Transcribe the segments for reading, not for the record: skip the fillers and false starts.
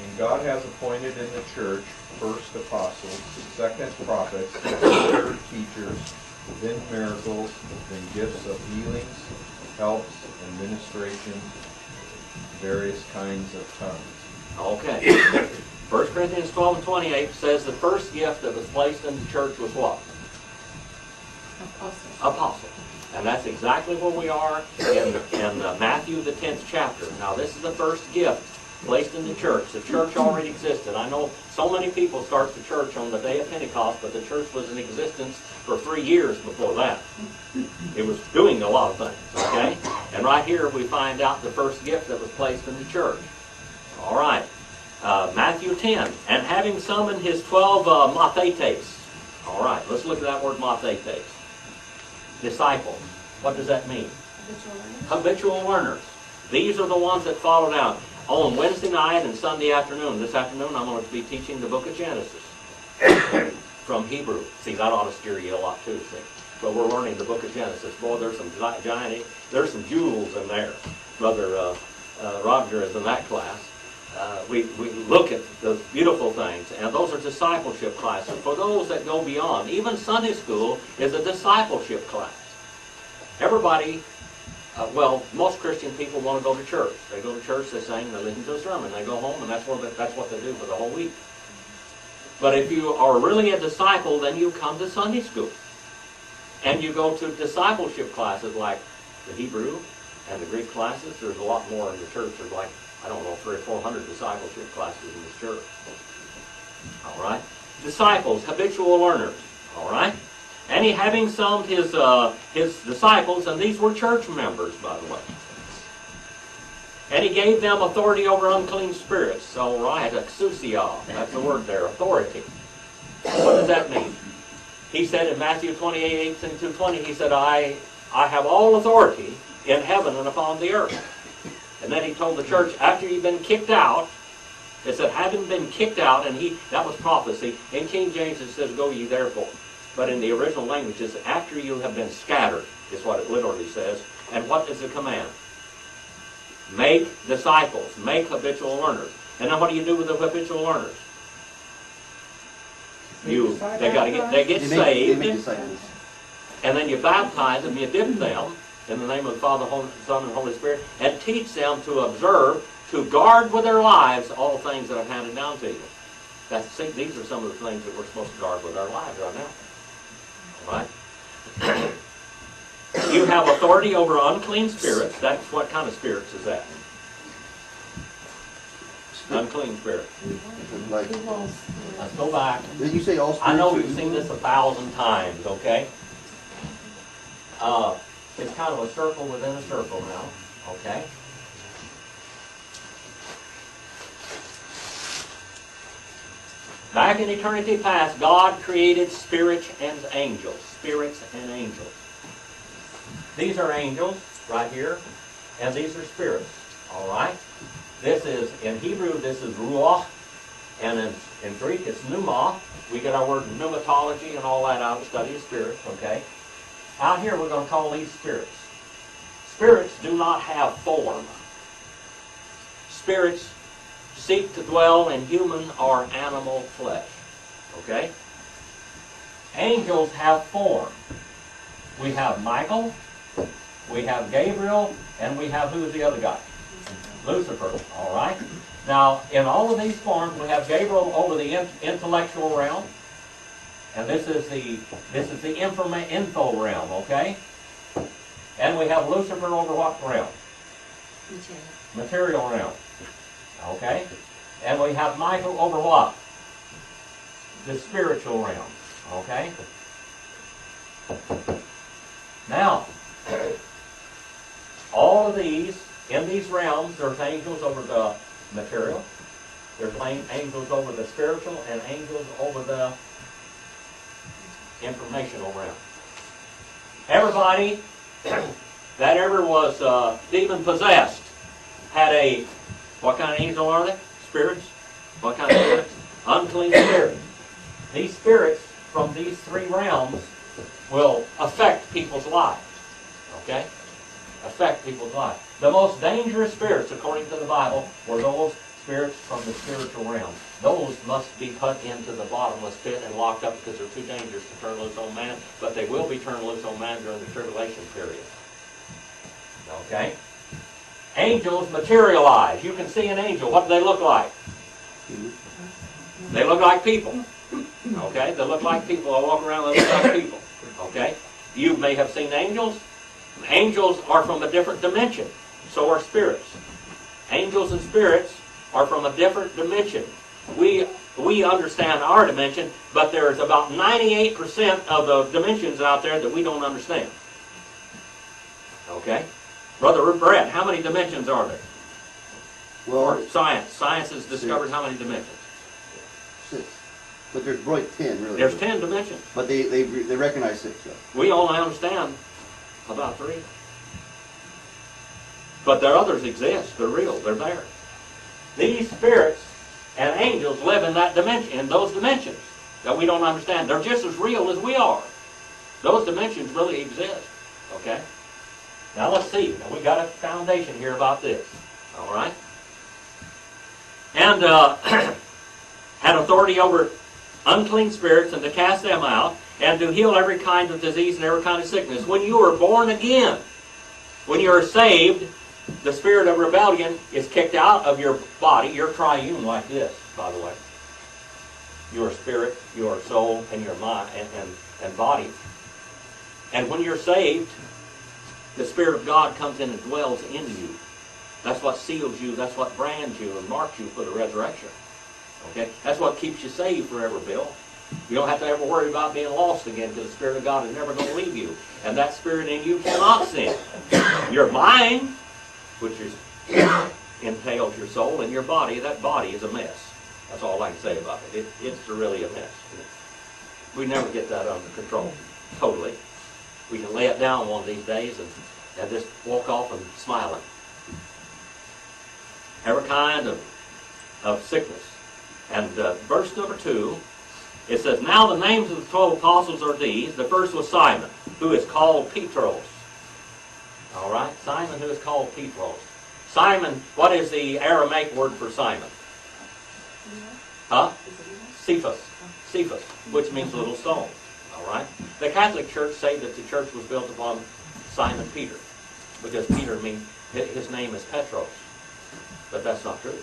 And God has appointed in the church first apostles, second prophets, third teachers, then miracles, then gifts of healings, helps, administration, various kinds of tongues. Okay. 1 Corinthians 12 and 28 says the first gift that was placed in the church was what? Apostle. And that's exactly where we are in Matthew the 10th chapter. Now this is the first gift placed in the church. The church already existed. I know so many people start the church on the day of Pentecost, but the church was in existence for 3 years before that. It was doing a lot of things, okay? And right here we find out the first gift that was placed in the church. All right. Matthew 10. And having summoned his 12 mathetes. All right, let's look at that word mathetes. Disciples. What does that mean? Habitual learners. These are the ones that followed out. On Wednesday night and Sunday afternoon, this afternoon I'm going to be teaching the book of Genesis from Hebrew. See, that ought to steer you a lot too, see. But we're learning the book of Genesis. Boy, there's some there's some jewels in there. Brother Roger is in that class. We look at those beautiful things, and those are discipleship classes. For those that go beyond, even Sunday school is a discipleship class. Everybody, well, most Christian people want to go to church. They go to church, they sing, they listen to a sermon, they go home, and that's what they do for the whole week. But if you are really a disciple, then you come to Sunday school. And you go to discipleship classes like the Hebrew and the Greek classes. There's a lot more in the church. There's like, I don't know, 300 or 400 discipleship classes in this church. All right? Disciples, habitual learners. All right? And he having summed his disciples, and these were church members, by the way. And he gave them authority over unclean spirits. All right, exousia, that's the word there, authority. What does that mean? He said in Matthew 28:18-20, he said, I have all authority in heaven and upon the earth. And then he told the church, after you've been kicked out, it said, having been kicked out, and that was prophecy. In King James it says, go ye therefore. But in the original language, it's after you have been scattered, is what it literally says. And what is the command? Make disciples, make habitual learners. And then what do you do with the habitual learners? They get saved, and then you baptize them, you dip them in the name of the Father, Son, and Holy Spirit, and teach them to observe, to guard with their lives all things that I've handed down to you. These are some of the things that we're supposed to guard with our lives right now. All right? You have authority over unclean spirits. That's what kind of spirits is that? Unclean spirits. Let's go back. Did you say all spirits? I know we've seen this 1,000 times, okay? It's kind of a circle within a circle now, okay? Back in eternity past, God created spirits and angels. Spirits and angels. These are angels, right here, and these are spirits, all right? This is, in Hebrew, this is ruach, and in Greek, it's pneuma. We get our word pneumatology and all that out of study of spirits, okay? Out here, we're going to call these spirits. Spirits do not have form. Spirits seek to dwell in human or animal flesh, okay? Angels have form. We have Michael, we have Gabriel, and we have, who's the other guy? Lucifer, all right? Now, in all of these forms, we have Gabriel over the intellectual realm, and this is the info realm, okay? And we have Lucifer over what realm? Material realm, okay? And we have Michael over what? The spiritual realm, okay? Now, all of these, in these realms, there's angels over the material, there's angels over the spiritual, and angels over the informational realm. Everybody that ever was demon-possessed had a, what kind of angel are they? Spirits? What kind of spirits? Unclean spirits. These spirits from these three realms will affect people's lives. Okay? Affect people's lives. The most dangerous spirits, according to the Bible, were those spirits from the spiritual realm. Those must be put into the bottomless pit and locked up because they're too dangerous to turn loose on man, but they will be turned loose on man during the tribulation period. Okay? Angels materialize. You can see an angel. What do they look like? They look like people. Okay? They look like people. They walk around, they look like people. Okay? You may have seen angels. Angels are from a different dimension. So are spirits. Angels and spirits are from a different dimension. We understand our dimension, but there's about 98% of the dimensions out there that we don't understand. Okay? Brother Brett, how many dimensions are there? Well, Science. Science has discovered how many dimensions? 6. But there's probably 10, really. There's 10 dimensions. But they recognize 6, though. We only understand about 3. But there others exist. They're real. They're there. These spirits and angels live in that dimension, in those dimensions that we don't understand. They're just as real as we are. Those dimensions really exist. Okay? Now let's see. Now we got a foundation here about this. All right? And had authority over unclean spirits and to cast them out and to heal every kind of disease and every kind of sickness. When you are born again, when you are saved, the spirit of rebellion is kicked out of your body. You're triune like this, by the way. Your spirit, your soul, and your mind and body. And when you're saved, the Spirit of God comes in and dwells in you. That's what seals you. That's what brands you and marks you for the resurrection. Okay? That's what keeps you saved forever, Bill. You don't have to ever worry about being lost again because the Spirit of God is never going to leave you. And that Spirit in you cannot sin. Your mind, which is entails your soul, and your body, that body is a mess. That's all I can say about it. It's really a mess. We never get that under control, totally. We can lay it down one of these days and just walk off and smiling. Every kind of sickness. And verse number 2, it says, Now the names of the 12 apostles are these. The first was Simon, who is called Petros. All right? Simon, who is called Petros. Simon, what is the Aramaic word for Simon? Huh? Cephas. Cephas, which means little stone. All right? The Catholic Church say that the church was built upon Simon Peter, because Peter means, his name is Petros. But that's not true.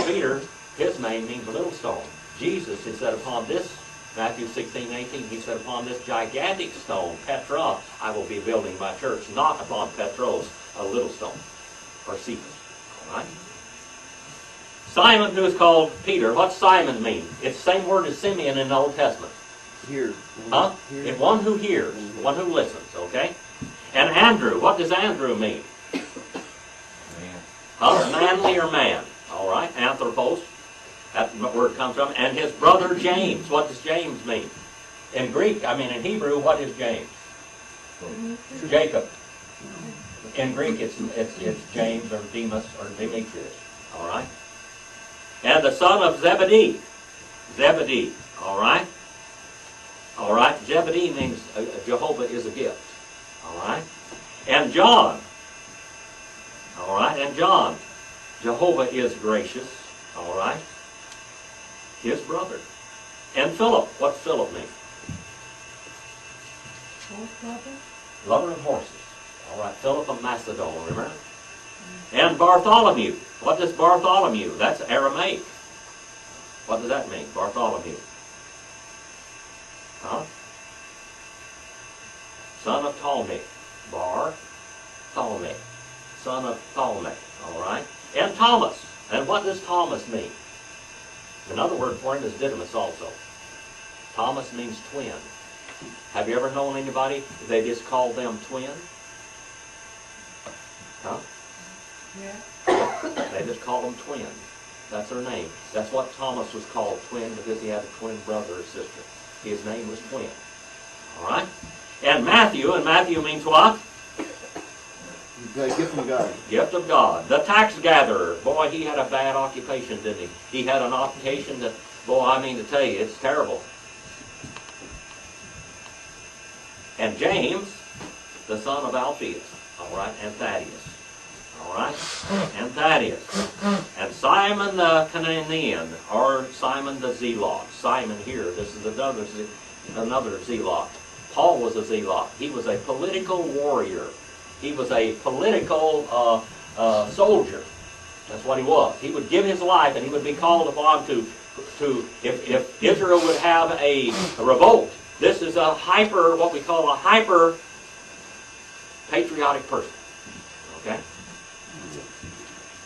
Peter, his name means little stone. Jesus, he said upon this, Matthew 16:18, he said upon this gigantic stone, Petra, I will be building my church, not upon Petros, a little stone, or Cephas. All right? Simon, who is called Peter, what's Simon mean? It's the same word as Simeon in the Old Testament. Hear. Huh? Hear. It's one who hears, one who listens, okay? And Andrew, what does Andrew mean? Man. Huh? Manly or man? All right, anthropos, that word comes from. And his brother James, what does James mean? In Greek, in Hebrew, what is James? Jacob. In Greek, it's James or Demas or Demetrius. All right? And the son of Zebedee. Zebedee. All right? All right? Zebedee means Jehovah is a gift. All right? And John. All right? And John. Jehovah is gracious. All right? His brother. And Philip. What's Philip mean? Lover of horses. All right, Philip of Macedon, remember? And Bartholomew. What does Bartholomew? That's Aramaic. What does that mean, Bartholomew? Huh? Son of Ptolemy. Ptolemy. Son of Ptolemy. All right? And Thomas. And what does Thomas mean? Another word for him is Didymus also. Thomas means twin. Have you ever known anybody, they just call them twin? Huh? Yeah. They just call them twin. That's their name. That's what Thomas was called, twin, because he had a twin brother or sister. His name was twin. All right? And Matthew means what? Gift from God. Gift of God. The tax gatherer. Boy, he had a bad occupation, didn't he? He had an occupation that, boy, I mean to tell you, it's terrible. And James, the son of Alphaeus. All right? And Thaddeus. All right? And Thaddeus. And Simon the Canaan, or Simon the Zealot. Simon here, this is another Zealot. Paul was a Zealot. He was a political warrior. He was a political soldier. That's what he was. He would give his life, and he would be called upon to if Israel would have a revolt. This is what we call a hyper patriotic person. Okay?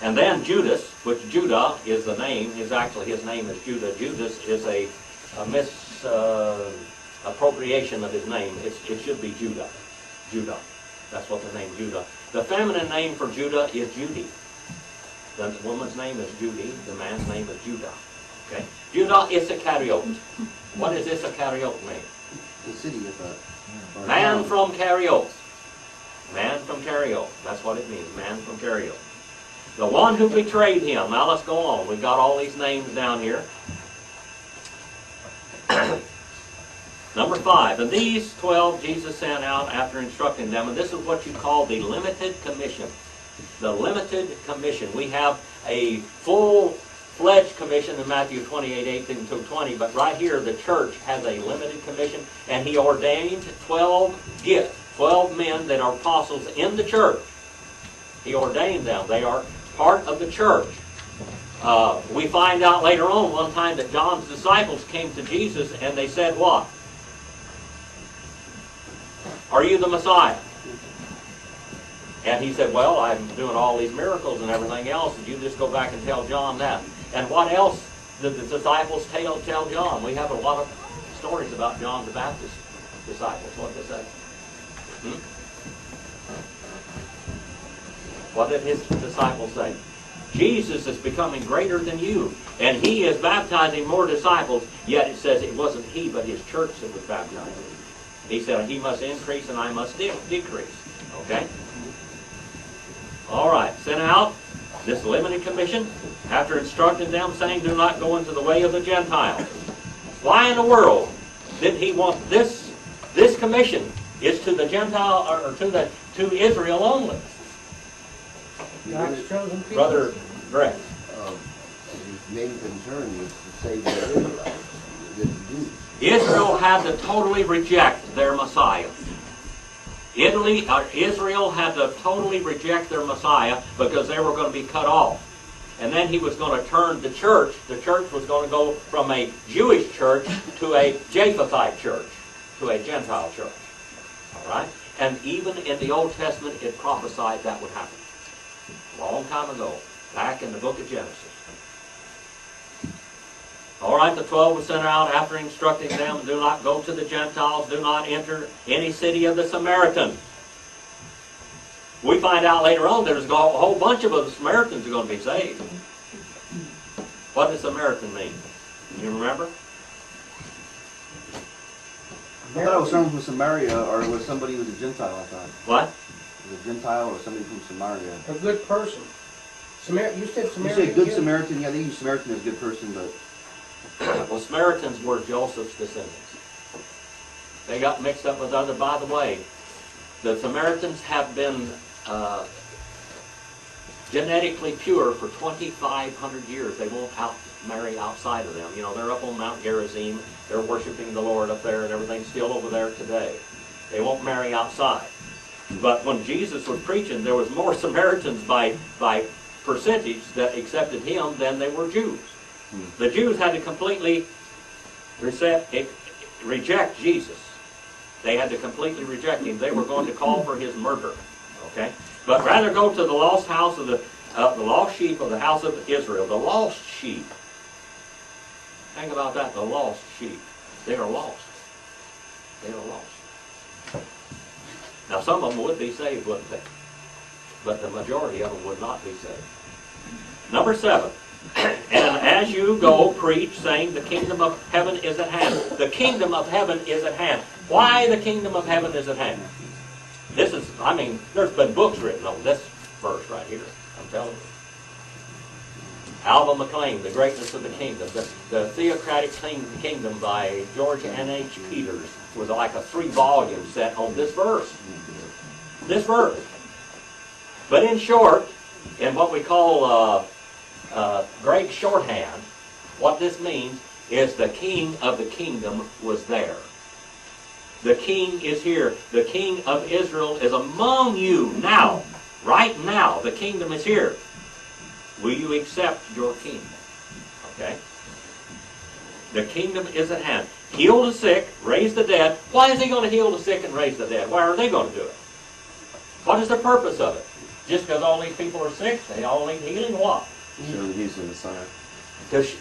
And then Judas, which Judah is the name, his name is Judah. Judas is a misappropriation of his name. It should be Judah. Judah. That's what the name Judah. The feminine name for Judah is Judy. The woman's name is Judy. The man's name is Judah. Okay? Judah Iscariot. What does Iscariot mean? The city of Man from Cariot. Man from Cariot. That's what it means. Man from Cariot. The one who betrayed him. Now let's go on. We've got all these names down here. Number 5. And these 12 Jesus sent out after instructing them. And this is what you call the limited commission. The limited commission. We have a full-fledged commission in Matthew 28:18-20. But right here, the church has a limited commission. And he ordained 12 gifts. 12 men that are apostles in the church. He ordained them. They are part of the church. We find out later on one time that John's disciples came to Jesus and they said what? Are you the Messiah? And he said, well, I'm doing all these miracles and everything else, and you just go back and tell John that. And what else did the disciples tell John? We have a lot of stories about John the Baptist's disciples. What did they say? What did his disciples say? Jesus is becoming greater than you, and he is baptizing more disciples, yet it says it wasn't he, but his church that was baptizing. He said, he must increase and I must decrease. Okay? All right, sent out this limited commission after instructing them, saying, do not go into the way of the Gentiles. Why in the world did he want this commission? Is to the Gentile, or to Israel only. God's chosen people. Brother Greg. His main concern was to save the Israelites, the Jews. Israel had to totally reject their Messiah. Israel had to totally reject their Messiah because they were going to be cut off. And then he was going to turn the church. The church was going to go from a Jewish church to a Japhethite church, to a Gentile church. All right? And even in the Old Testament, it prophesied that would happen. A long time ago, back in the book of Genesis. All right, the 12 were sent out after instructing them, do not go to the Gentiles, do not enter any city of the Samaritans. We find out later on there's a whole bunch of the Samaritans are going to be saved. What does Samaritan mean? You remember? I thought it was someone from Samaria, or it was somebody who was a Gentile, I thought. What? It was a Gentile or somebody from Samaria. A good person. You said You Samaritan. say good Samaritan, yeah, they use Samaritan as a good person, but... Well, Samaritans were Joseph's descendants. They got mixed up with other. By the way, the Samaritans have been genetically pure for 2,500 years. They won't marry outside of them. You know, they're up on Mount Gerizim. They're worshiping the Lord up there, and everything's still over there today. They won't marry outside. But when Jesus was preaching, there was more Samaritans by percentage that accepted him than they were Jews. The Jews had to completely reject Jesus. They had to completely reject him. They were going to call for his murder. Okay, but rather go to the lost house of the lost sheep of the house of Israel. The lost sheep. Think about that. The lost sheep. They are lost. They are lost. Now, some of them would be saved, wouldn't they? But the majority of them would not be saved. Number 7. And as you go, preach, saying, the kingdom of heaven is at hand. The kingdom of heaven is at hand. Why the kingdom of heaven is at hand? This is, I mean, there's been books written on this verse right here. I'm telling you. Alva McLean, The Greatness of the Kingdom. The Theocratic Kingdom by George N.H. Peters was like a 3-volume set on this verse. This verse. But in short, in what we call Greek shorthand, what this means is the king of the kingdom was there. The king is here. The king of Israel is among you now. Right now, the kingdom is here. Will you accept your king? Okay? The kingdom is at hand. Heal the sick, raise the dead. Why is he going to heal the sick and raise the dead? Why are they going to do it? What is the purpose of it? Just because all these people are sick, they all need healing? What? Show that he's the Messiah.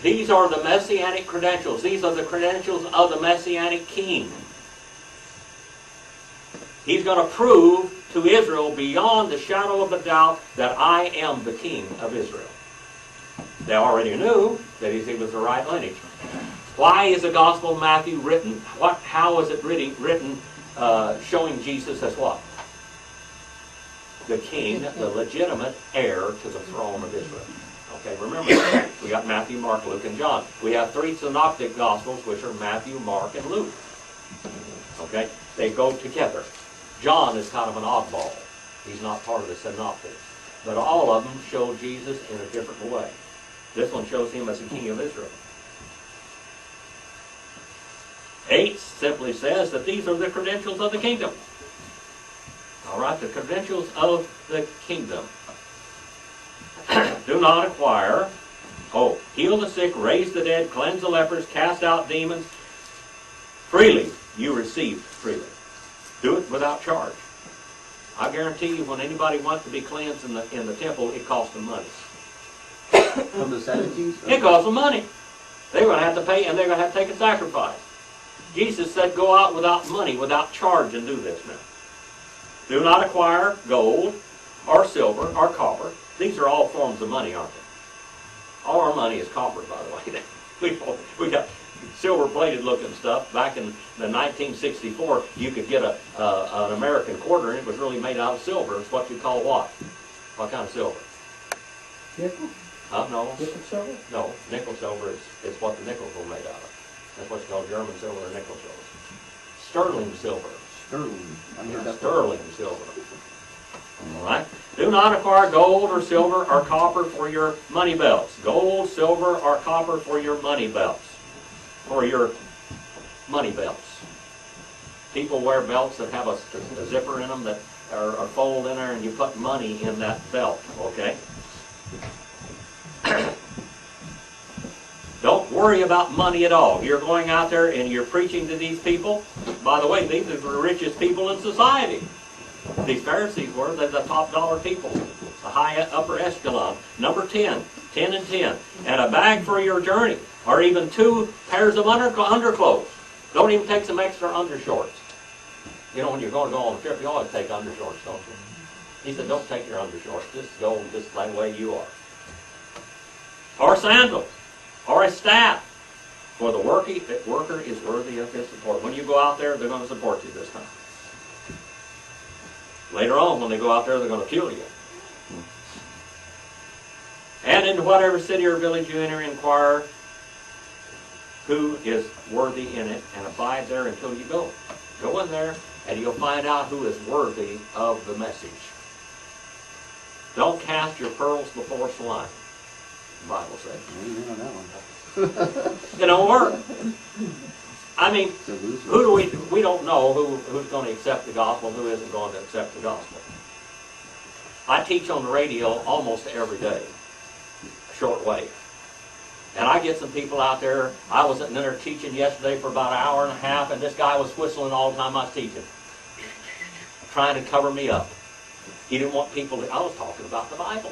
These are the messianic credentials. These are the credentials of the messianic king. He's going to prove to Israel beyond the shadow of a doubt that I am the king of Israel. They already knew that he was the right lineage. Why is the Gospel of Matthew written? How is it written showing Jesus as what? The king, the legitimate heir to the throne of Israel. Okay, remember, we got Matthew, Mark, Luke, and John. We have three synoptic Gospels, which are Matthew, Mark, and Luke. Okay, they go together. John is kind of an oddball. He's not part of the synoptics. But all of them show Jesus in a different way. This one shows him as the king of Israel. 8 simply says that these are the credentials of the kingdom. All right, the credentials of the kingdom. Do not acquire. Heal the sick, raise the dead, cleanse the lepers, cast out demons. Freely you received freely. Do it without charge. I guarantee you, when anybody wants to be cleansed in the temple, it costs them money. From the Sadducees? It costs them money. They're going to have to pay, and they're going to have to take a sacrifice. Jesus said, go out without money, without charge, and do this now. Do not acquire gold, or silver, or copper. These are all forms of money, aren't they? All our money is copper, by the way. we got silver-plated looking stuff. Back in the 1964, you could get an American quarter, and it was really made out of silver. It's what you call what? What kind of silver? Nickel? No. Nickel silver? No, nickel silver is what the nickels were made out of. That's what's called German silver or nickel silver. Sterling silver. Sterling. I heard that. Sterling silver. All right. Do not acquire gold or silver or copper for your money belts. Gold, silver, or copper for your money belts. For your money belts. People wear belts that have a zipper in them that are fold in there, and you put money in that belt. Okay. Don't worry about money at all. You're going out there and you're preaching to these people. By the way, these are the richest people in society. These Pharisees were the top dollar people, the high upper echelon. Number 10, 10 and 10. And a bag for your journey, or even 2 pairs of underclothes. Don't even take some extra undershorts. You know, when you're going to go on a trip, you always take undershorts, don't you? He said, don't take your undershorts. Just go just the way you are. Or sandals. Or a staff, for the worker is worthy of his support. When you go out there, they're going to support you this time. Later on, when they go out there, they're going to kill you. And into whatever city or village you enter, inquire who is worthy in it, and abide there until you go. Go in there, and you'll find out who is worthy of the message. Don't cast your pearls before swine. The Bible says. Amen on that one. It don't work. I mean, It's a loser. who do we don't know who's going to accept the gospel and who isn't going to accept the gospel. I teach on the radio almost every day, short wave. And I get some people out there. I was in there teaching yesterday for about an hour and a half, and this guy was whistling all the time I was teaching, trying to cover me up. He didn't want people to, I was talking about the Bible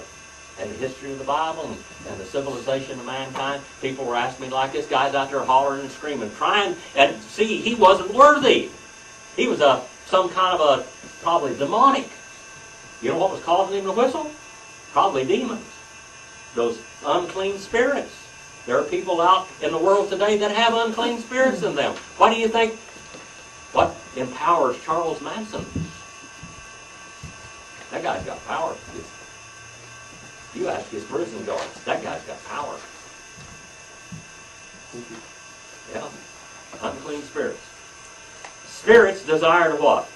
and the history of the Bible and the civilization of mankind. People were asking me, like, this guy's out there hollering and screaming, trying, and see, he wasn't worthy. He was some kind of a, probably demonic. You know what was causing him to whistle? Probably demons. Those unclean spirits. There are people out in the world today that have unclean spirits in them. Why do you think, what empowers Charles Manson? That guy's got power. You ask his prison guards, that guy's got power. Yeah. Unclean spirits. Spirits desire to what?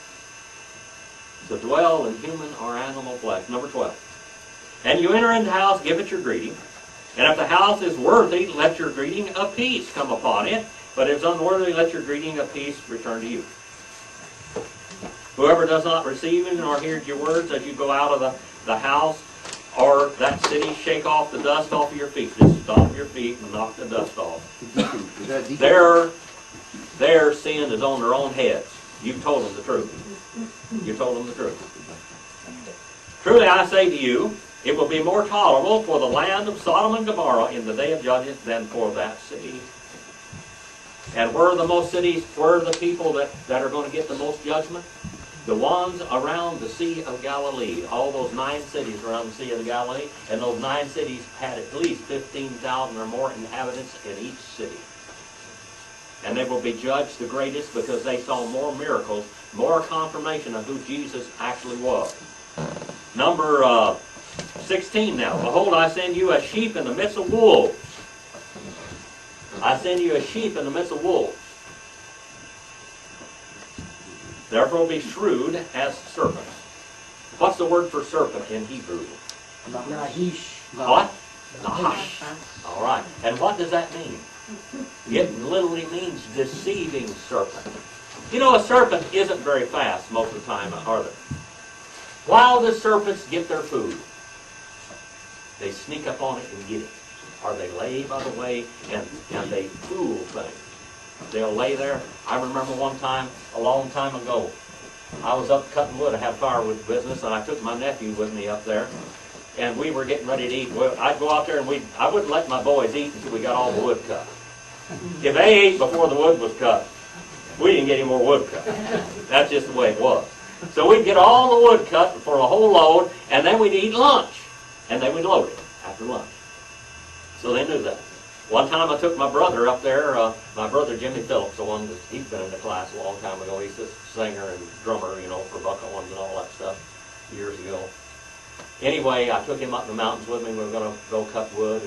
To dwell in human or animal flesh. Number 12. And you enter into the house, give it your greeting. And if the house is worthy, let your greeting of peace come upon it. But if it's unworthy, let your greeting of peace return to you. Whoever does not receive you nor hears your words as you go out of the house or that city, shake off the dust off of your feet. Just stomp your feet and knock the dust off. Is that deacon? Their sin is on their own heads. You told them the truth. You told them the truth. Truly I say to you, it will be more tolerable for the land of Sodom and Gomorrah in the day of judgment than for that city. And where are the most cities, where are the people that are going to get the most judgment? The ones around the Sea of Galilee. All those 9 cities around the Sea of Galilee. And those 9 cities had at least 15,000 or more inhabitants in each city. And they will be judged the greatest because they saw more miracles, more confirmation of who Jesus actually was. Number 16 now. Behold, I send you as sheep in the midst of wolves. I send you as sheep in the midst of wolves. Therefore be shrewd as serpents. What's the word for serpent in Hebrew? Nahish. What? Nahash. All right. And what does that mean? It literally means deceiving serpent. You know, a serpent isn't very fast most of the time, are they? While the serpents get their food, they sneak up on it and get it. Or they lay by the way and they fool things. They'll lay there. I remember one time, a long time ago, I was up cutting wood. I had firewood business, and I took my nephew with me up there. And we were getting ready to eat. Well, I'd go out there, and I wouldn't let my boys eat until we got all the wood cut. If they ate before the wood was cut, we didn't get any more wood cut. That's just the way it was. So we'd get all the wood cut for a whole load, and then we'd eat lunch. And then we'd load it after lunch. So they knew that. One time I took my brother up there, my brother Jimmy Phillips, the one that he's been in the class a long time ago. He's a singer and drummer, you know, for Buck Owens and all that stuff years ago. Anyway, I took him up in the mountains with me. We were going to go cut wood.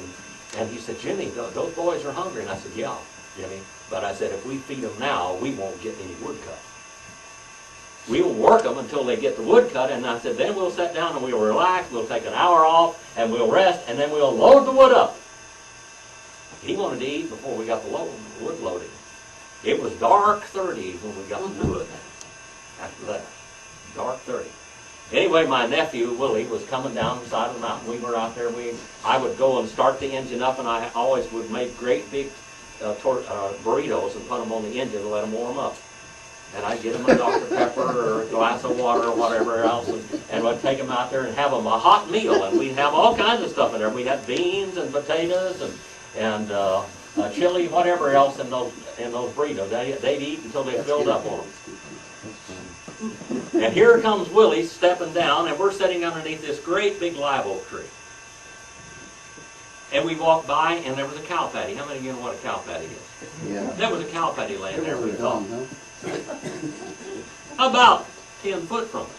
And he said, Jimmy, those boys are hungry. And I said, yeah, Jimmy. But I said, if we feed them now, we won't get any wood cut. We will work them until they get the wood cut. And I said, then we'll sit down and we'll relax. We'll take an hour off and we'll rest. And then we'll load the wood up. He wanted to eat before we got the wood loaded. It was dark 30 when we got the wood. After that, dark 30. Anyway, my nephew, Willie, was coming down the side of the mountain. We were out there. I would go and start the engine up, and I always would make great big burritos and put them on the engine and let them warm up. And I'd get them a Dr. Pepper or a glass of water or whatever else, and I'd take them out there and have them a hot meal. And we'd have all kinds of stuff in there. We'd have beans and potatoes and chili, whatever else in those burritos. They'd eat until they filled up on them. And here comes Willie stepping down, and we're sitting underneath this great big live oak tree. And we walked by, and there was a cow patty. How many of you know what a cow patty is? Yeah. There was a cow patty laying there. It was dumb, huh? About 10 foot from us.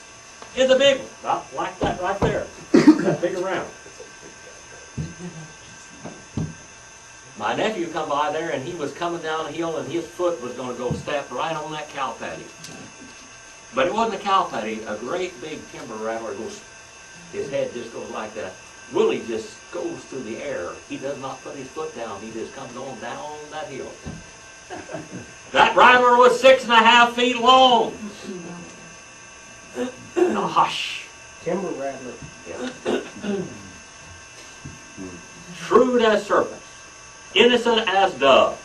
It's a big one, about like that right there. That big around. My nephew come by there, and he was coming down the hill, and his foot was going to go step right on that cow patty. But it wasn't a cow patty, a great big timber rattler goes, his head just goes like that. Willie just goes through the air. He does not put his foot down. He just comes on down that hill. That rattler was 6.5 feet long. Now hush. Timber rattler. Yeah. Shrewd as serpents, innocent as doves.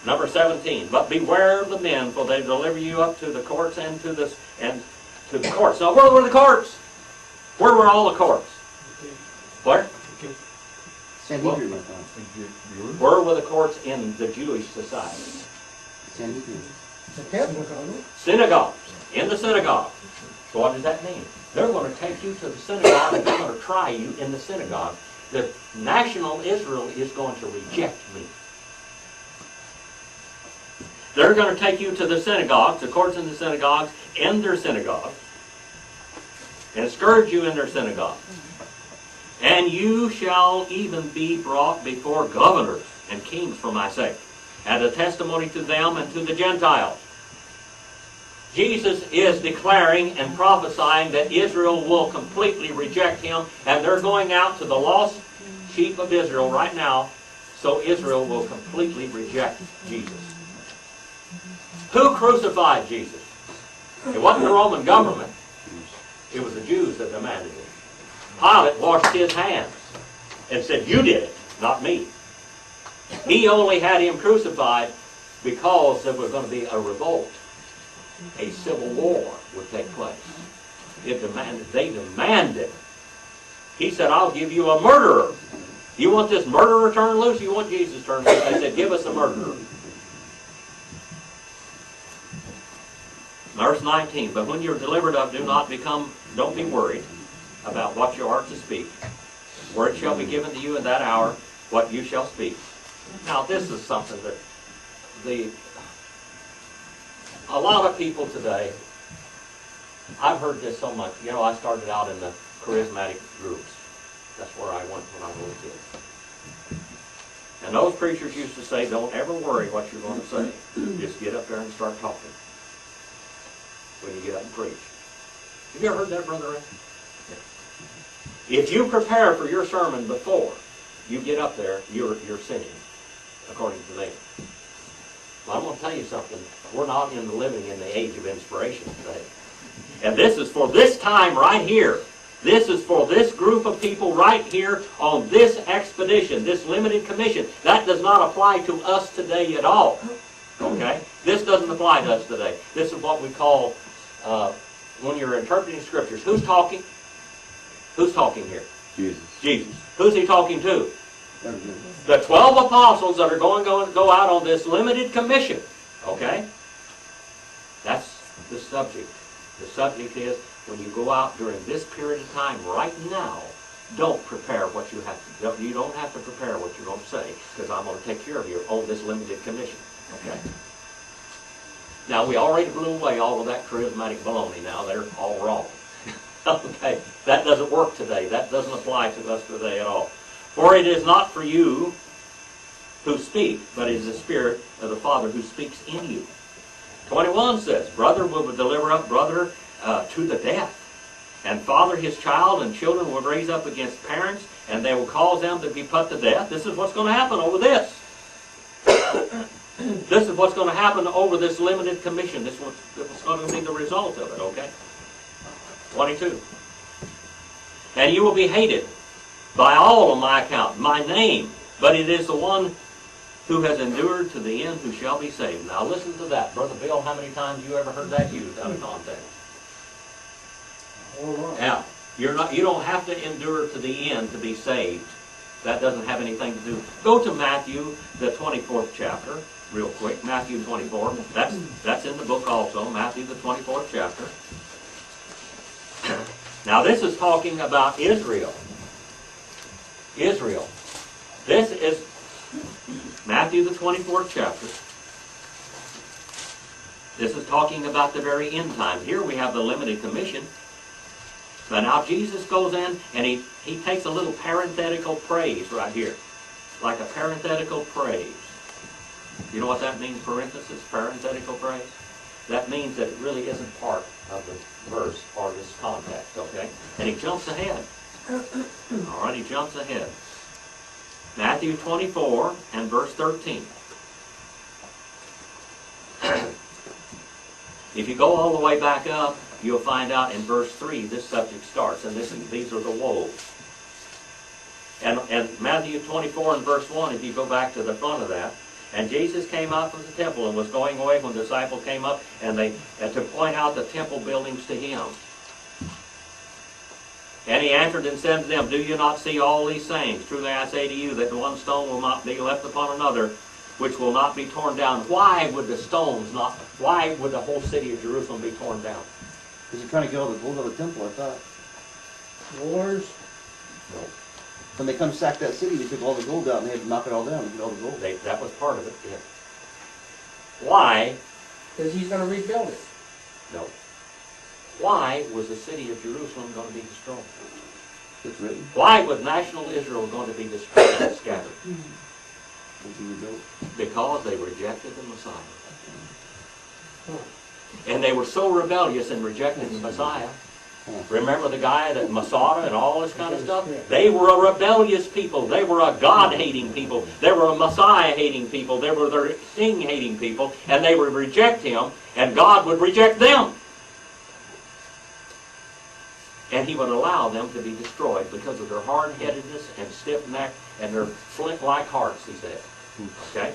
Number 17. But beware of the men, for they deliver you up to the courts and to the courts. Now, where were the courts? Where were all the courts? Where? Sanhedrin, I thought. Where were the courts in the Jewish society? Sanhedrin. The temple. Synagogues. In the synagogue. So what does that mean? They're going to take you to the synagogue and they're going to try you in the synagogue. The national Israel is going to reject me. They're going to take you to the synagogues, the courts in the synagogues, in their synagogues, and scourge you in their synagogues. And you shall even be brought before governors and kings for my sake, as a testimony to them and to the Gentiles. Jesus is declaring and prophesying that Israel will completely reject him, and they're going out to the lost sheep of Israel right now, so Israel will completely reject Jesus. Who crucified Jesus? It wasn't the Roman government. It was the Jews that demanded it. Pilate washed his hands and said, "You did it, not me." He only had him crucified because there was going to be a revolt. A civil war would take place. They demanded. He said, "I'll give you a murderer. You want this murderer turned loose? You want Jesus turned loose?" They said, "Give us a murderer." Verse 19, "But when you're delivered up, don't be worried about what you are to speak. Word shall be given to you in that hour, what you shall speak." Now this is something that a lot of people today, I've heard this so much. You know, I started out in the charismatic groups. That's where I went when I was a kid. And those preachers used to say, "Don't ever worry what you're going to say. Just get up there and start talking when you get up and preach." Have you ever heard that, Brother Ray? Yeah. If you prepare for your sermon before you get up there, you're sinning, according to them. Well, I'm going to tell you something. We're not living in the age of inspiration today. And this is for this time right here. This is for this group of people right here on this expedition, this limited commission. That does not apply to us today at all. Okay? This doesn't apply to us today. This is what we call, when you're interpreting scriptures, who's talking? Who's talking here? Jesus. Jesus. Who's he talking to? The 12 apostles that are going to go out on this limited commission. Okay? That's the subject. The subject is, when you go out during this period of time right now, don't prepare what you have to. You don't have to prepare what you're going to say, because I'm going to take care of you on this limited commission. Okay? Now, we already blew away all of that charismatic baloney now. They're all wrong. Okay? That doesn't work today. That doesn't apply to us today at all. For it is not for you who speak, but it is the Spirit of the Father who speaks in you. 21 says, "Brother will deliver up brother to the death, and father his child, and children will raise up against parents, and they will cause them to be put to death." This is what's going to happen over this. This is what's going to happen over this limited commission. This is what's going to be the result of it, okay? 22. "And you will be hated by all on my account, my name, but it is the one who has endured to the end who shall be saved." Now listen to that. Brother Bill, how many times you ever heard that used out of context? Now, you don't have to endure to the end to be saved. That doesn't have anything to do. Go to Matthew, the 24th chapter, real quick. Matthew 24. That's in the book also. Matthew, the 24th chapter. Now this is talking about Israel. Israel. This is Matthew, the 24th chapter. This is talking about the very end time. Here we have the limited commission. But now Jesus goes in and he takes a little parenthetical praise right here. Like a parenthetical praise. You know what that means, parenthesis, parenthetical praise? That means that it really isn't part of the verse or this context, okay? And he jumps ahead. All right, he jumps ahead. Matthew 24 and verse 13. If you go all the way back up, you'll find out in verse 3 this subject starts, and these are the woes. And Matthew 24 and verse 1, if you go back to the front of that, "And Jesus came out of the temple and was going away when the disciples came up and to point out the temple buildings to him. And he answered and said to them, 'Do you not see all these things? Truly I say to you that one stone will not be left upon another, which will not be torn down.'" Why would why would the whole city of Jerusalem be torn down? Because you're trying to get all the gold out of the temple, I thought. Wars. When they come sack that city, they took all the gold out and they had to knock it all down and get all the gold. That was part of it, yeah. Why? Because he's going to rebuild it. No. Why was the city of Jerusalem going to be destroyed? It's written. Why was national Israel going to be destroyed and scattered? Will be rebuilt. Because they rejected the Messiah. And they were so rebellious in rejecting the Messiah. Remember the guy that Masada and all this kind of stuff? They were a rebellious people. They were a God-hating people. They were a Messiah-hating people. They were their king-hating people. And they would reject him, and God would reject them. And he would allow them to be destroyed because of their hard-headedness and stiff neck and their flint-like hearts, he said. Okay?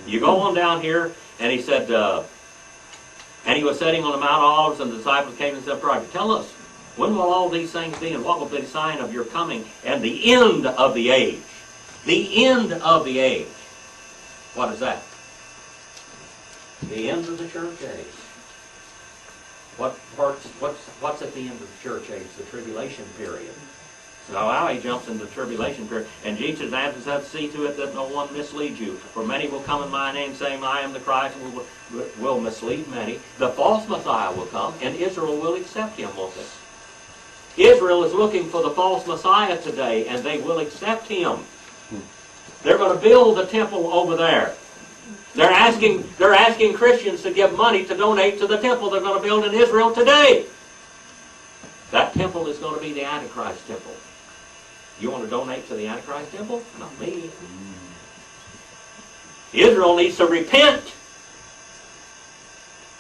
You go on down here, and he said, and he was sitting on the Mount of Olives, and the disciples came and said, tell us, when will all these things be, and what will be the sign of your coming, and the end of the age? The end of the age. What is that? The end of the church age. What's at the end of the church age? The tribulation period. So now he jumps into the tribulation period. And Jesus answers, have to see to it that no one misleads you. For many will come in my name, saying, I am the Christ, and will mislead many. The false Messiah will come, and Israel will accept him, won't they? Israel is looking for the false Messiah today, and they will accept him. They're going to build the temple over there. They're asking Christians to give money to donate to the temple they're going to build in Israel today. That temple is going to be the Antichrist temple. You want to donate to the Antichrist temple? Not me. Israel needs to repent.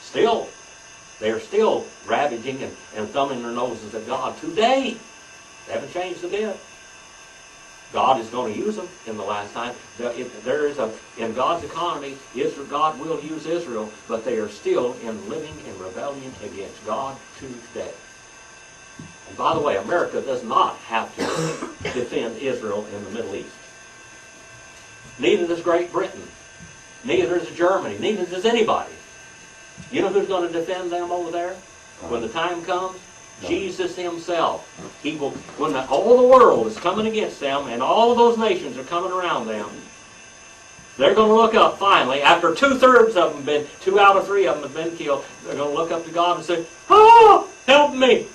Still, they're still ravaging and thumbing their noses at God today. They haven't changed a bit. God is going to use them in the last time. In God's economy, God will use Israel, but they are still living in rebellion against God today. And by the way, America does not have to defend Israel in the Middle East. Neither does Great Britain. Neither does Germany. Neither does anybody. You know who's going to defend them over there? When the time comes? Jesus himself. He will, when all the world is coming against them and all of those nations are coming around them, they're going to look up finally, after 2/3 of them 2 out of 3 of them have been killed, they're going to look up to God and say, "Oh, help me."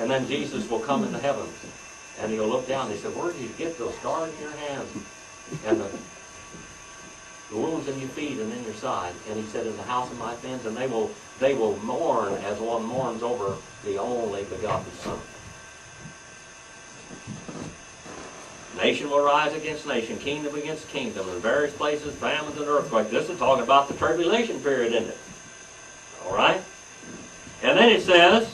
And then Jesus will come into heaven and he'll look down and he said, "Where did you get those scars in your hands and the wounds in your feet and in your side?" And he said, "In the house of my sins," and they will mourn as one mourns over the only begotten Son. Nation will rise against nation, kingdom against kingdom, in various places, famines and earthquakes. This is talking about the tribulation period, isn't it? All right? And then it says,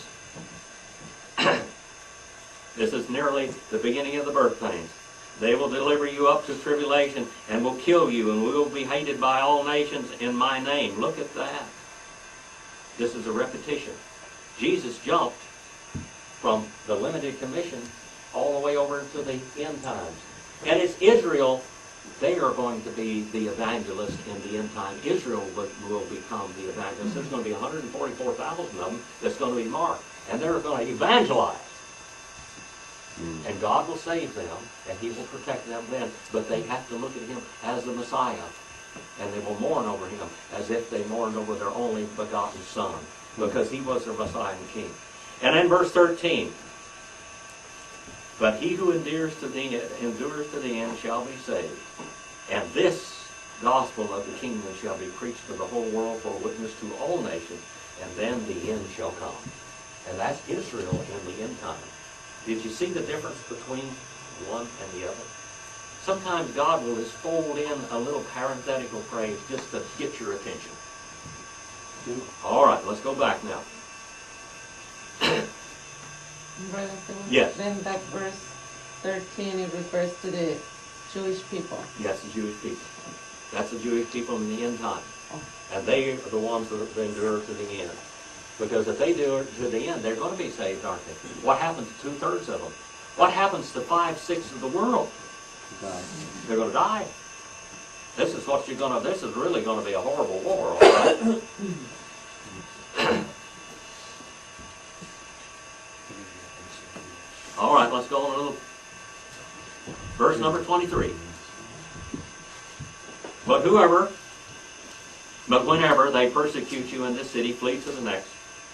this is nearly the beginning of the birth pains. They will deliver you up to tribulation and will kill you, and we will be hated by all nations in my name. Look at that. This is a repetition. Jesus jumped from the limited commission all the way over to the end times. And it's Israel, they are going to be the evangelist in the end time. Israel will become the evangelist. There's going to be 144,000 of them that's going to be marked. And they're going to evangelize. And God will save them, and he will protect them then. But they have to look at him as the Messiah. And they will mourn over him as if they mourned over their only begotten Son, because he was their Messiah and King. And in verse 13, but he who endures to the end shall be saved. And this gospel of the kingdom shall be preached to the whole world for a witness to all nations, and then the end shall come. And that's Israel in the end time. Did you see the difference between one and the other? Sometimes God will just fold in a little parenthetical phrase just to get your attention. All right, let's go back now. Brother Phillips, Yes. then that verse 13, it refers to the Jewish people. Yes, the Jewish people. That's the Jewish people in the end time. Oh. And they are the ones that endure to the end. Because if they do it to the end, they're going to be saved, aren't they? What happens to 2/3 of them? What happens to 5/6 of the world? They're going to die. This is really going to be a horrible war. All right? All right, let's go on a little. Verse number 23. But whenever they persecute you in this city, flee to the next.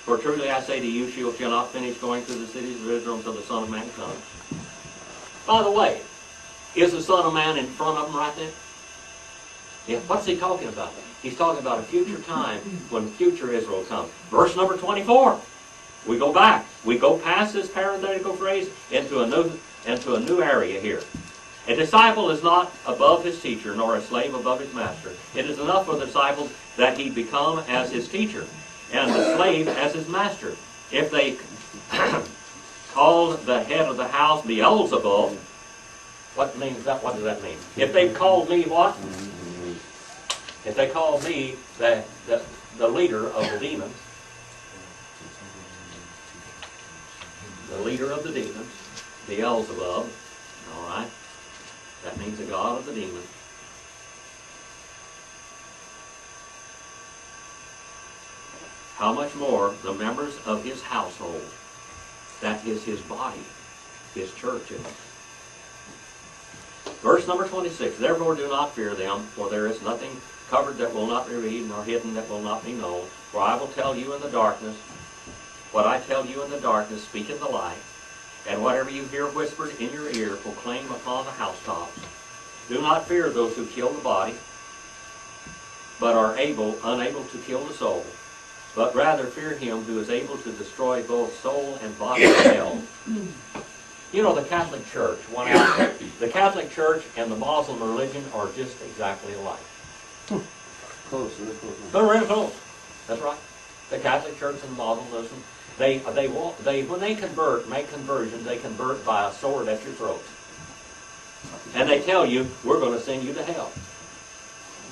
For truly I say to you, you shall not finish going through the cities of Israel until the Son of Man comes. By the way, is the Son of Man in front of them right there? Yeah, what's he talking about? He's talking about a future time when future Israel comes. Verse number 24. We go back. We go past this parenthetical phrase into a new area here. A disciple is not above his teacher, nor a slave above his master. It is enough for the disciple that he become as his teacher, and the slave as his master. If they called the head of the house Beelzebub, what means that? What does that mean? If they called me what? If they called me the leader of the demons, the leader of the demons, Beelzebub, all right, that means the god of the demons. How much more the members of his household, that is his body, his church. Verse number 26, therefore do not fear them, for there is nothing covered that will not be read, nor hidden that will not be known. For I will tell you in the darkness, what I tell you in the darkness, speak in the light, and whatever you hear whispered in your ear, proclaim upon the housetops. Do not fear those who kill the body, but are unable to kill the soul, but rather fear him who is able to destroy both soul and body in hell. You know, the Catholic Church, the Catholic Church and the Muslim religion are just exactly alike. Close, really close. They're really close. That's right. The Catholic Church and the Muslim religion, when they make conversion, they convert by a sword at your throat. And they tell you, we're going to send you to hell.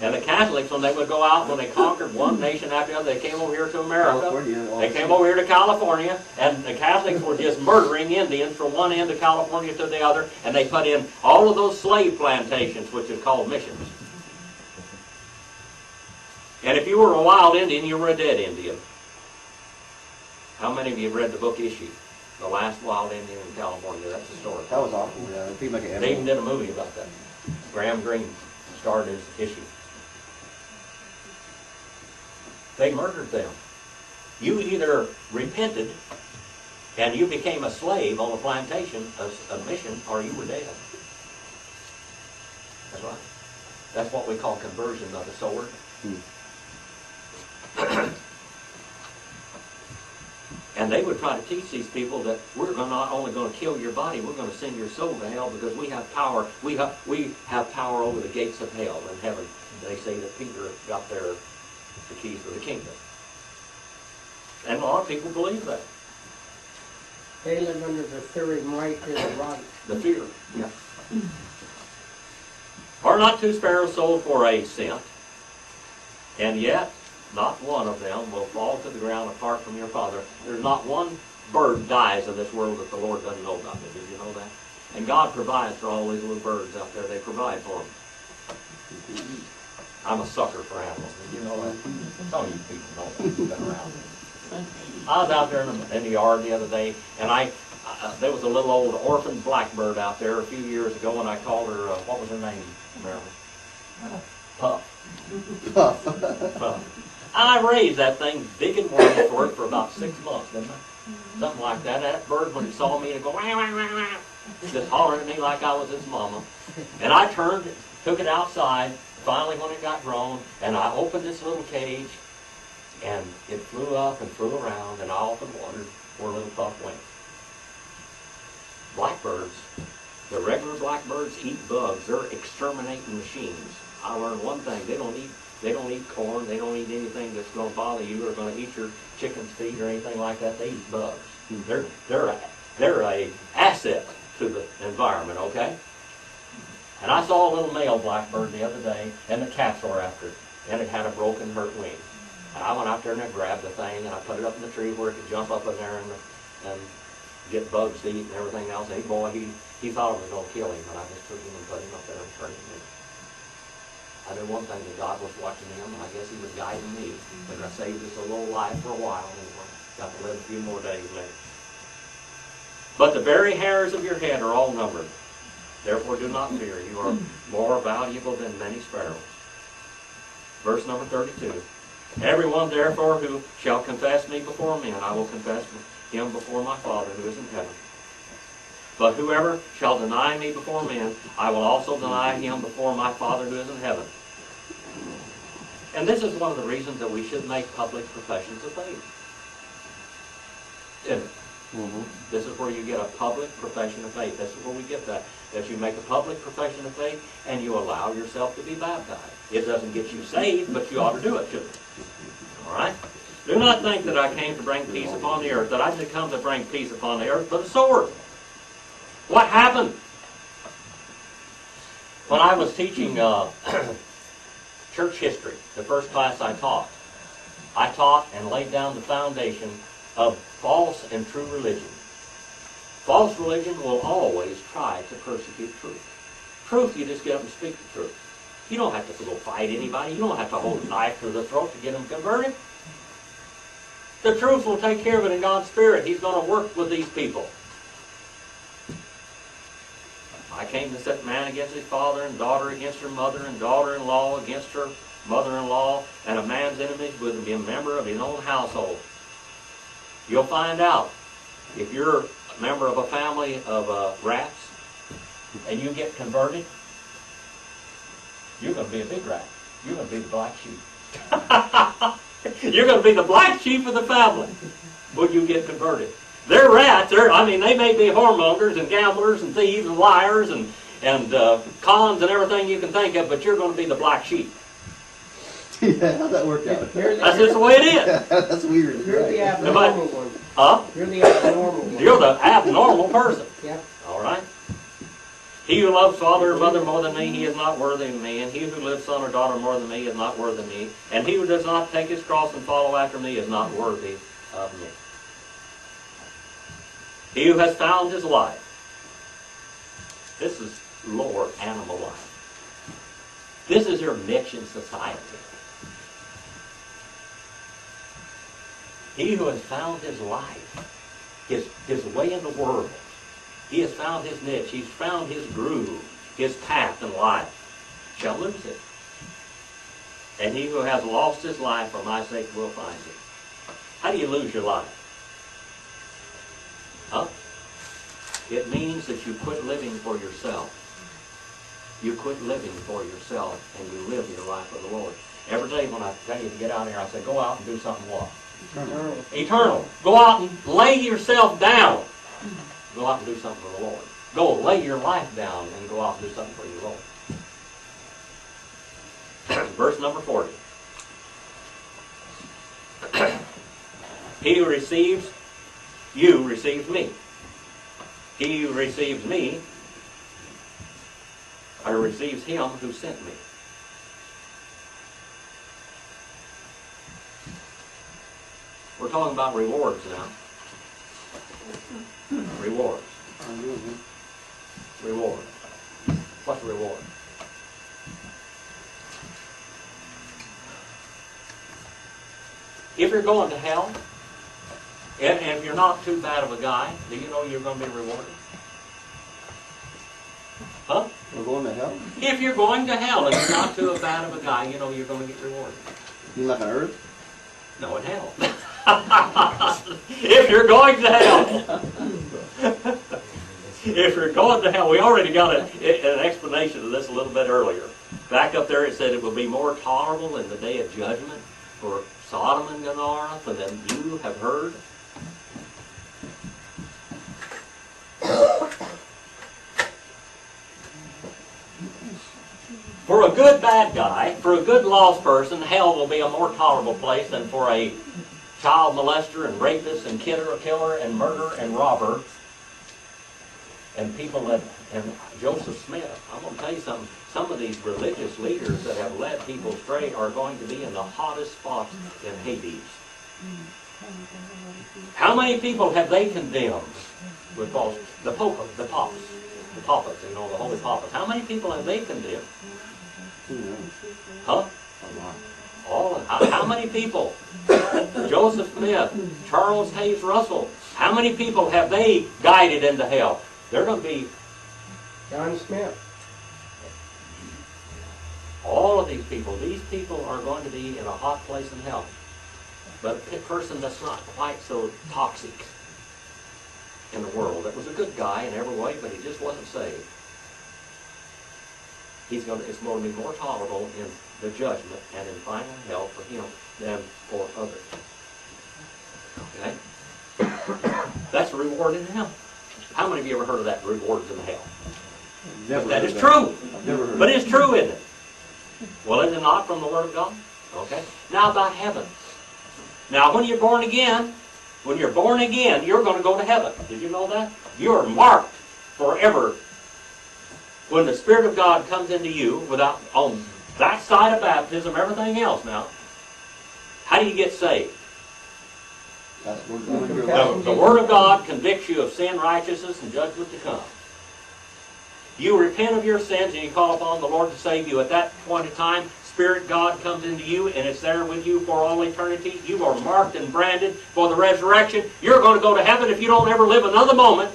And the Catholics, when they would go out, when they conquered one nation after the other, they came over here to America. They came over here to California, and the Catholics were just murdering Indians from one end of California to the other, and they put in all of those slave plantations, which is called missions. And if you were a wild Indian, you were a dead Indian. How many of you have read the book Issue? The Last Wild Indian in California. That's the story. That was awful, yeah. It seemed like an They even animal. did a movie about that. Graham Greene starred as Issue. They murdered them. You either repented and you became a slave on a plantation, a mission, or you were dead. That's right. That's what we call conversion of the sword. And they would try to teach these people that we're not only going to kill your body, we're going to send your soul to hell because we have power. We have power over the gates of hell in heaven. They say that Peter got the keys to the kingdom. And a lot of people believe that. They live under the theory might is right. The fear, yeah. Are not two sparrows sold for a cent? And yet, not one of them will fall to the ground apart from your Father. There's not one bird dies in this world that the Lord doesn't know about. Did you know that? And God provides for all these little birds out there. They provide for them. I'm a sucker for animals. Did you know that? Some of you people know that. You've been around. I was out there in the yard the other day, and there was a little old orphan blackbird out there a few years ago, and I called her, what was her name, Marilyn? Puff. Puff. I raised that thing big and wide for it for about 6 months, didn't I? Something like that. That bird, when it saw me, it'd go, wah, wah, wah, wah, just hollering at me like I was its mama. And I turned, took it outside, finally when it got grown, and I opened this little cage, and it flew up and flew around, and I often wondered where little Puff went. Blackbirds, the regular blackbirds eat bugs. They're exterminating machines. I learned one thing: they don't eat corn. They don't eat anything that's going to bother you or going to eat your chicken's feet or anything like that. They eat bugs. They're a asset to the environment. Okay. And I saw a little male blackbird the other day, and the cats were after it, and it had a broken, hurt wing. And I went out there and I grabbed the thing, and I put it up in the tree where it could jump up in there and get bugs to eat and everything else. Hey, boy, he thought it was going to kill him, but I just took him and put him up there and turned him in. I knew one thing, that God was watching him, and I guess he was guiding me. But I saved us a little life for a while, and got to live a few more days later. But the very hairs of your head are all numbered. Therefore do not fear. You are more valuable than many sparrows. Verse number 32. Everyone therefore who shall confess me before men, I will confess him before my Father who is in heaven. But whoever shall deny me before men, I will also deny him before my Father who is in heaven. And this is one of the reasons that we should make public professions of faith. Isn't it? This is where you get a public profession of faith. This is where we get that you make a public profession of faith and you allow yourself to be baptized. It doesn't get you saved, but you ought to do it, shouldn't it? All right? Do not think that I came to bring peace upon the earth, that I did come to bring peace upon the earth, but a sword. What happened? When I was teaching church history, the first class I taught and laid down the foundation of false and true religion. False religion will always try to persecute truth. Truth, you just get up and speak the truth. You don't have to go fight anybody. You don't have to hold a knife to the throat to get them converted. The truth will take care of it in God's Spirit. He's going to work with these people. I came to set man against his father, and daughter against her mother, and daughter-in-law against her mother-in-law, and a man's enemies would be a member of his own household. You'll find out if you're a member of a family of rats and you get converted, you're going to be a big rat. You're going to be the black sheep. You're going to be the black sheep of the family when you get converted. They're rats. They may be whoremongers and gamblers and thieves and liars and cons and everything you can think of, but you're going to be the black sheep. Yeah, how'd that work out? That's just the way it is. That's weird. You're the abnormal one. Huh? You're the abnormal one. You're the abnormal person. Yep. All right? He who loves father or mother more than me, he is not worthy of me. And he who loves son or daughter more than me is not worthy of me. And he who does not take his cross and follow after me is not worthy of me. He who has found his life. This is lower animal life. This is your niche in society. He who has found his life, his way in the world, he has found his niche, he's found his groove, his path in life, shall lose it. And he who has lost his life for my sake will find it. How do you lose your life? Huh? It means that you quit living for yourself. You quit living for yourself and you live your life for the Lord. Every day when I tell you to get out here, I say, go out and do something what? Eternal. Go out and lay yourself down. Go out and do something for the Lord. Go lay your life down and go out and do something for your Lord. Verse number 40. He who receives you receives me. He who receives me, or receives him who sent me. We're talking about rewards now. Rewards. Reward. What's a reward? If you're going to hell, and if you're not too bad of a guy, do you know you're going to be rewarded? Huh? We're going to hell? If you're going to hell and you're not too bad of a guy, you know you're going to get rewarded. You mean like on earth? No, in hell. If you're going to hell. If you're going to hell, we already got an explanation of this a little bit earlier. Back up there it said it will be more tolerable in the day of judgment for Sodom and Gomorrah than you have heard. For a good bad guy, for a good lost person, hell will be a more tolerable place than for a child molester and rapist and killer and murderer and robber. And people that, and Joseph Smith, I'm going to tell you something, some of these religious leaders that have led people astray are going to be in the hottest spots in Hades. How many people have they condemned with false, the papas, you know, the holy papas. How many people have they condemned? Huh? All. How many people? Joseph Smith, Charles Hayes Russell. How many people have they guided into hell? They're going to be John Smith. all of these people are going to be in a hot place in hell. But a person that's not quite so toxic in the world, that was a good guy in every way, but he just wasn't saved. It's going to be more tolerable the judgment and in final hell for him than for others. Okay? That's a reward in hell. How many of you ever heard of that, rewards in hell? Never That heard is of true. I've never heard But of it's true, isn't it? Well, is it not from the Word of God? Okay. Now about heaven. Now when you're born again, you're going to go to heaven. Did you know that? You're marked forever. When the Spirit of God comes into you, on that side of baptism, everything else now, how do you get saved? That's what we're doing. The Word of God convicts you of sin, righteousness, and judgment to come. You repent of your sins and you call upon the Lord to save you. At that point in time, Spirit God comes into you and it's there with you for all eternity. You are marked and branded for the resurrection. You're going to go to heaven if you don't ever live another moment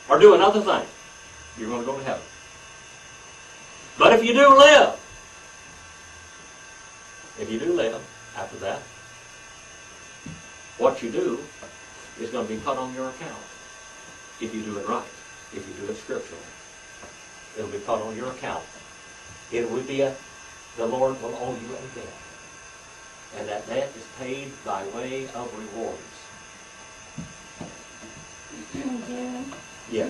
or do another thing. You're going to go to heaven. But if you do live after that, what you do is going to be put on your account if you do it right. If you do it scripturally, it'll be put on your account. It will be the Lord will owe you a debt. And that debt is paid by way of rewards. Dan, Yes.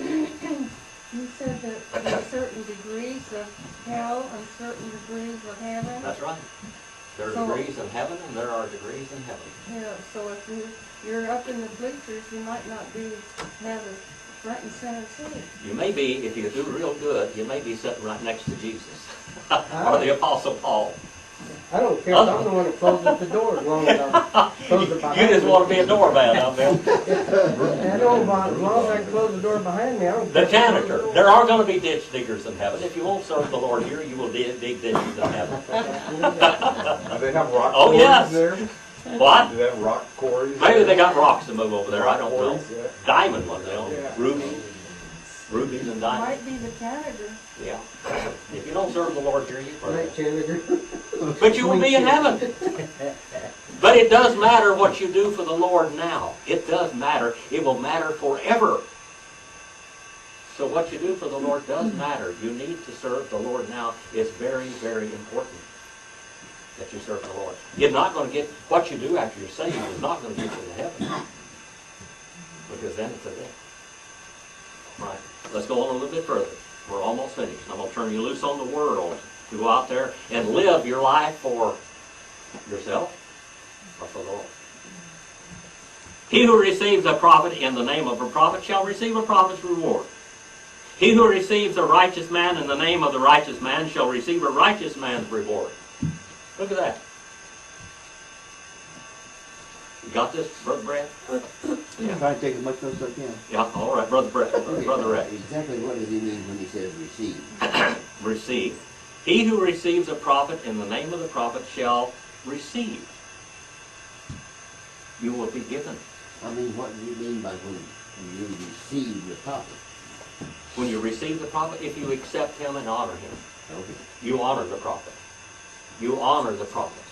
you said that there are certain degrees of hell and certain degrees of heaven. That's right. There are So- degrees in heaven and there are degrees in heaven. Yeah, so if you're up in the bleachers, you might not have a front and center seat. You may be, if you do real good, you may be sitting right next to Jesus. Or the Apostle Paul. I don't care, I'm the one that closes the door as long as I close it You behind me. just want to be a doorman out there. I don't mind, as long as I close the door behind me, I don't care. The janitor. There are going to be ditch diggers in heaven. If you won't serve the Lord here, you will dig ditches in heaven. Do they have rock Oh, quarries yes. there? What? Do they have rock quarries? Maybe they got rocks to move over there. I don't know. Quarries, yeah. Diamond ones, they don't. Yeah. Rubies and diamonds. Might be the janitor. Yeah. If you don't serve the Lord here, you Right, probably. janitor. But you will be in heaven. But it does matter what you do for the Lord now. It does matter. It will matter forever. So what you do for the Lord does matter. You need to serve the Lord now. It's very, very important that you serve the Lord. You're not going to get, what you do after you're saved is not going to get you to heaven. Because then it's a death. Right. Let's go on a little bit further. We're almost finished. I'm going to turn you loose on the world to go out there and live your life for yourself or for the Lord. He who receives a prophet in the name of a prophet shall receive a prophet's reward. He who receives a righteous man in the name of the righteous man shall receive a righteous man's reward. Look at that. You got this, Brother Brad? I'm trying to take as much notes as I can. Yeah, all right, Brother Brad. Brother Rex. Exactly what does he mean when he says receive? Receive. He who receives a prophet in the name of the prophet shall receive. You will be given. I mean, what do you mean by when you receive the prophet? When you receive the prophet, if you accept him and honor him, Okay. you honor the prophet. You honor the prophet.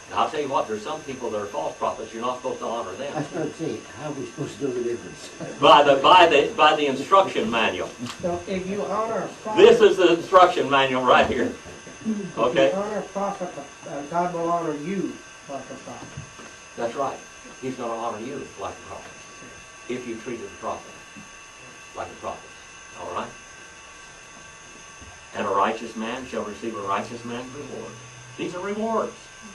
Now, I'll tell you what, there's some people that are false prophets, you're not supposed to honor I them. started saying, how are we supposed to know the difference? By the instruction manual. So if you honor a prophet. This is the instruction manual right here. Okay? If you honor a prophet, God will honor you like a prophet. That's right. He's going to honor you like a prophet. If you treated the prophet like a prophet. All right? And a righteous man shall receive a righteous man's reward. These are rewards.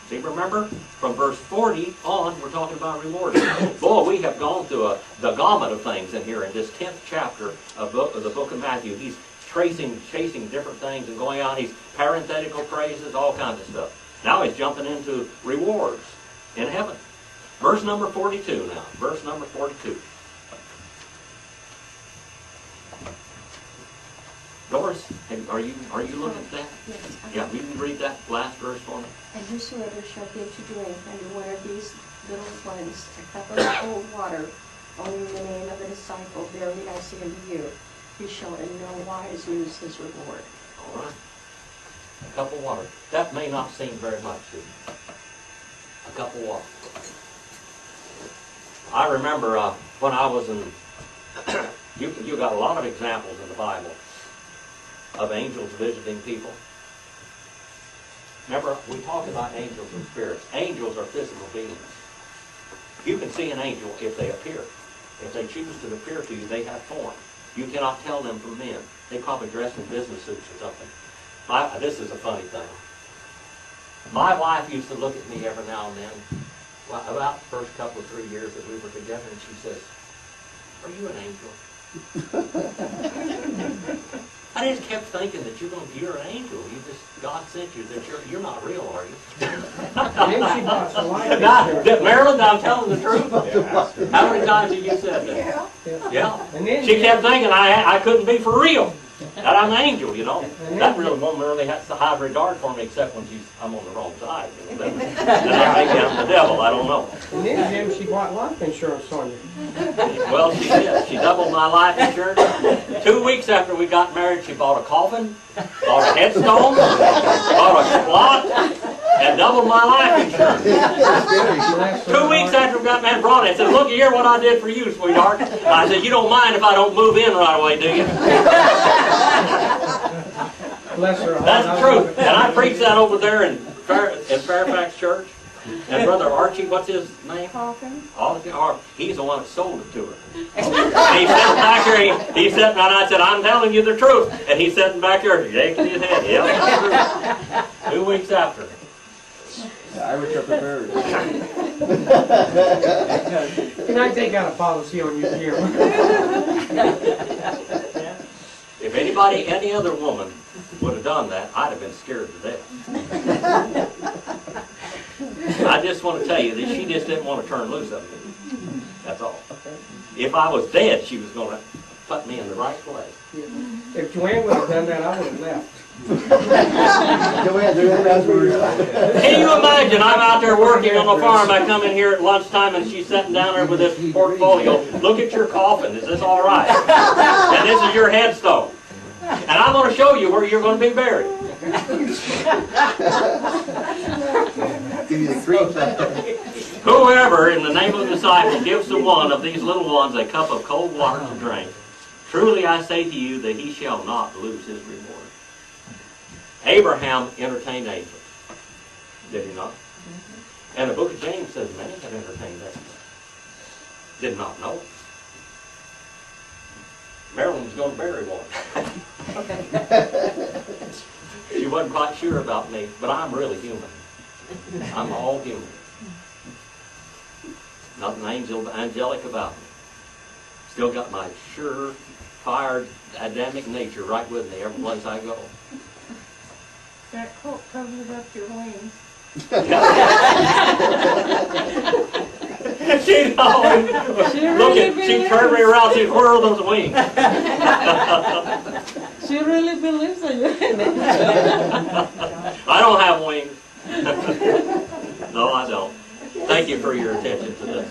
See, remember, from verse 40 on, we're talking about rewards. Boy, we have gone through the gamut of things in here in this 10th chapter of the book of Matthew. He's chasing different things and going on. He's parenthetical praises, all kinds of stuff. Now he's jumping into rewards in heaven. Verse number 42 now. Verse number 42. Doris, are you looking at that? Yes. Yeah, you can read that last verse for me. And whosoever shall give to drink unto one of these little ones a cup of cold water, only in the name of a disciple, verily I say unto you, he shall in no wise lose his reward. All right. A cup of water. That may not seem very much to you. A cup of water. I remember when I was in, you got a lot of examples in the Bible of angels visiting people. Remember, we talked about angels and spirits. Angels are physical beings. You can see an angel if they appear. If they choose to appear to you, they have form. You cannot tell them from men. They probably dress in business suits or something. This is a funny thing. My wife used to look at me every now and then, well, about the first couple of 3 years that we were together, and she says, "Are you an angel?" I just kept thinking that you're an angel. God sent you. That you're not real, are you? And then she bought some life Now, insurance. Marilyn, I'm telling the truth. Yeah. How many times have you said that? Yeah. And then She kept thinking I couldn't be for real. That I'm an angel, you know. And That then- real woman really has to high regard for me, except when I'm on the wrong side. You know, then I think I'm the devil. I don't know. And then, Jim, she bought life insurance on you. Well, she did. She doubled my life insurance. 2 weeks after we got married, she bought a coffin, bought a headstone, bought a plot, and doubled my life insurance. 2 weeks after we got married, brought it. Said, "Look here, what I did for you, sweetheart." I said, "You don't mind if I don't move in right away, do you?" Bless her heart. That's the truth. And I preached that over there in Fairfax Church. And Brother Archie, what's his name? Coffin. He's the one that sold it to her. And he's sitting back there, he's sitting, and I said, "I'm telling you the truth." And he's sitting back there, shaking his head. Yeah, that's true. 2 weeks after. The Irish are prepared. Can I take out a policy on you, Jim? If any other woman would have done that, I'd have been scared to death. I just want to tell you that she just didn't want to turn loose of me. That's all. If I was dead, she was going to put me in the right place. If Joanne would have done that, I would have left. Joanne, that's where you're at. Can you imagine? I'm out there working on the farm. I come in here at lunchtime and she's sitting down there with this portfolio. "Look at your coffin. Is this all right? And this is your headstone. And I'm going to show you where you're going to be buried." Give you the creeps. Whoever, in the name of the disciple, gives to one of these little ones a cup of cold water to drink, truly I say to you that he shall not lose his reward. Abraham entertained angels. Did he not? And the book of James says many have entertained angels. Did not know. Marilyn was going to bury one. She wasn't quite sure about me, but I'm really human. I'm all human. Nothing angelic about me. Still got my sure-fired Adamic nature right with me every place I go. That coat covers up your wings. She'd always, look at, she turned me around, she'd whirl those wings. She really believes in you. I don't have wings. No, I don't. Thank you for your attention to this.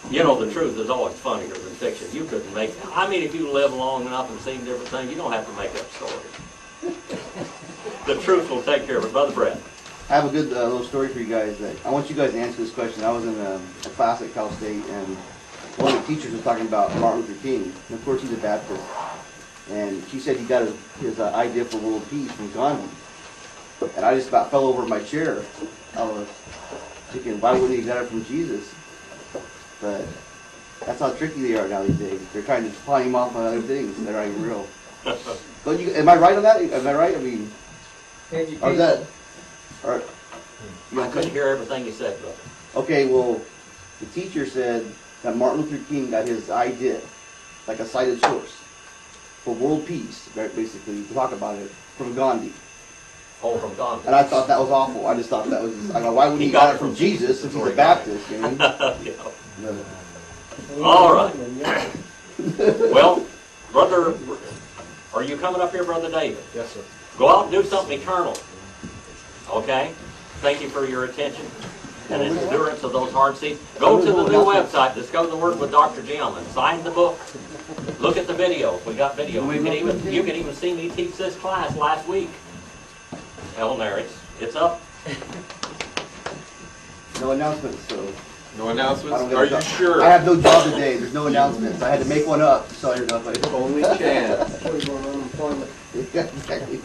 You know, the truth is always funnier than fiction. You couldn't make, I mean, if you live long enough and seen different things, you don't have to make up stories. The truth will take care of it. Brother Brett. I have a good little story for you guys. That I want you guys to answer this question. I was in a class at Cal State, and one of the teachers was talking about Martin Luther King. And of course, he's a Baptist. And she said he got his idea for world peace from Gandhi. And I just about fell over in my chair. I was thinking, why wouldn't he get it from Jesus? But that's how tricky they are now these days. They're trying to pawn him off on other things that aren't even real. Don't you, am I right on that? Am I right? I mean, or is that? Or, I couldn't hear everything you said, brother. okay, well, the teacher said that Martin Luther King got his idea, like a cited source, for world peace, right, basically, to talk about it, from Gandhi. Oh, from Gandhi. And I thought that was awful. I just thought that was, I go, why wouldn't he got it from Jesus if he's a Baptist? You know? Yeah. All right. Well, brother, are you coming up here, Brother David? Yes, sir. Go out and do something eternal. Okay? Thank you for your attention and endurance of those hard seats. Go to the new website, Discover the Word with Dr. Jim, and sign the book. Look at the videos. We got video. You can even see me teach this class last week. Hell, there, it's up. No announcements, so. No I announcements? don't get Are a you job. sure? I have no job today. There's no announcements. I had to make one up, so you're not like. Only chance. What are you going on unemployment? Exactly.